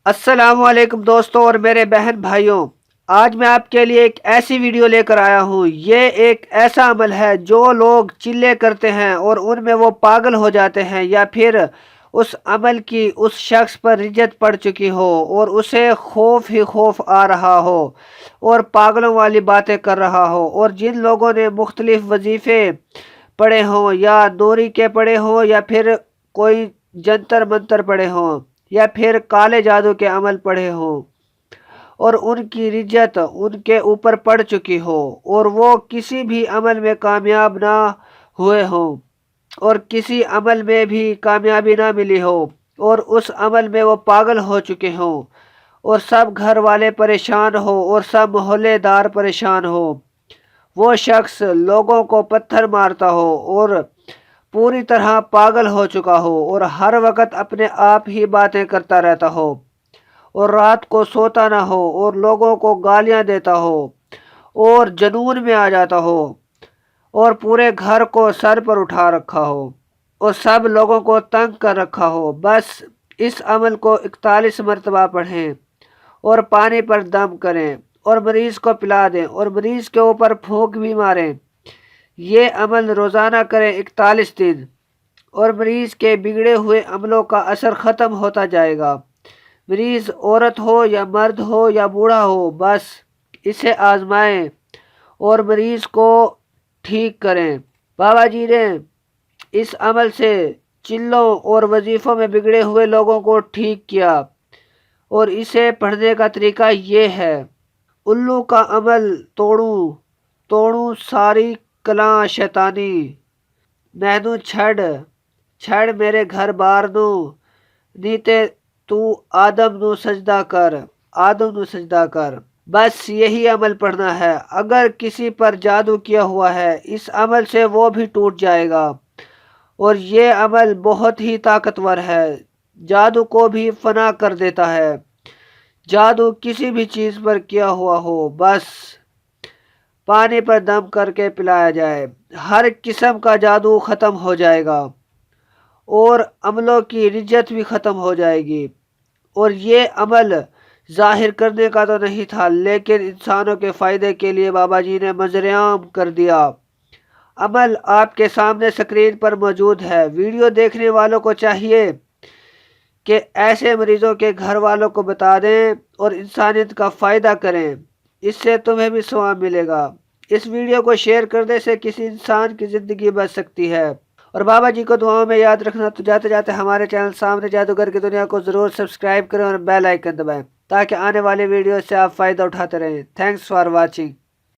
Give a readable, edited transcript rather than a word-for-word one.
السلام علیکم دوستوں اور میرے بہن بھائیوں، آج میں آپ کے لیے ایک ایسی ویڈیو لے کر آیا ہوں۔ یہ ایک ایسا عمل ہے جو لوگ چلے کرتے ہیں اور ان میں وہ پاگل ہو جاتے ہیں، یا پھر اس عمل کی اس شخص پر رجت پڑ چکی ہو اور اسے خوف ہی خوف آ رہا ہو اور پاگلوں والی باتیں کر رہا ہو، اور جن لوگوں نے مختلف وظیفے پڑھے ہوں، یا نوری کے پڑھے ہوں، یا پھر کوئی جنتر منتر پڑھے ہوں، یا پھر کالے جادو کے عمل پڑھے ہوں، اور ان کی رجت ان کے اوپر پڑ چکی ہو اور وہ کسی بھی عمل میں کامیاب نہ ہوئے ہوں، اور کسی عمل میں بھی کامیابی نہ ملی ہو، اور اس عمل میں وہ پاگل ہو چکے ہوں، اور سب گھر والے پریشان ہو اور سب محلے دار پریشان ہو۔ وہ شخص لوگوں کو پتھر مارتا ہو اور پوری طرح پاگل ہو چکا ہو، اور ہر وقت اپنے آپ ہی باتیں کرتا رہتا ہو، اور رات کو سوتا نہ ہو، اور لوگوں کو گالیاں دیتا ہو، اور جنون میں آ جاتا ہو، اور پورے گھر کو سر پر اٹھا رکھا ہو، اور سب لوگوں کو تنگ کر رکھا ہو۔ بس اس عمل کو 41 مرتبہ پڑھیں اور پانی پر دم کریں اور مریض کو پلا دیں، اور مریض کے اوپر پھونک بھی ماریں۔ یہ عمل روزانہ کریں 41 دن، اور مریض کے بگڑے ہوئے عملوں کا اثر ختم ہوتا جائے گا۔ مریض عورت ہو یا مرد ہو یا بوڑھا ہو، بس اسے آزمائیں اور مریض کو ٹھیک کریں۔ بابا جی نے اس عمل سے چلوں اور وظیفوں میں بگڑے ہوئے لوگوں کو ٹھیک کیا، اور اسے پڑھنے کا طریقہ یہ ہے: الو کا عمل توڑوں توڑوں ساری کلاں شیطانی، مینوں چھڑ میرے گھر بار نو، نیتے تو آدم نو سجدہ کر۔ بس یہی عمل پڑھنا ہے۔ اگر کسی پر جادو کیا ہوا ہے، اس عمل سے وہ بھی ٹوٹ جائے گا، اور یہ عمل بہت ہی طاقتور ہے، جادو کو بھی فنا کر دیتا ہے۔ جادو کسی بھی چیز پر کیا ہوا ہو، بس پانی پر دم کر کے پلایا جائے، ہر قسم کا جادو ختم ہو جائے گا، اور عملوں کی رجت بھی ختم ہو جائے گی۔ اور یہ عمل ظاہر کرنے کا تو نہیں تھا، لیکن انسانوں کے فائدے کے لیے بابا جی نے منظر عام کر دیا۔ عمل آپ کے سامنے سکرین پر موجود ہے۔ ویڈیو دیکھنے والوں کو چاہیے کہ ایسے مریضوں کے گھر والوں کو بتا دیں اور انسانیت کا فائدہ کریں، اس سے تمہیں بھی ثواب ملے گا۔ اس ویڈیو کو شیئر کرنے سے کسی انسان کی زندگی بچ سکتی ہے۔ اور بابا جی کو دعاؤں میں یاد رکھنا۔ تو جاتے جاتے ہمارے چینل سامنے جادوگر کی دنیا کو ضرور سبسکرائب کریں اور بیل آئیکن دبائیں، تاکہ آنے والے ویڈیو سے آپ فائدہ اٹھاتے رہیں۔ Thanks for watching.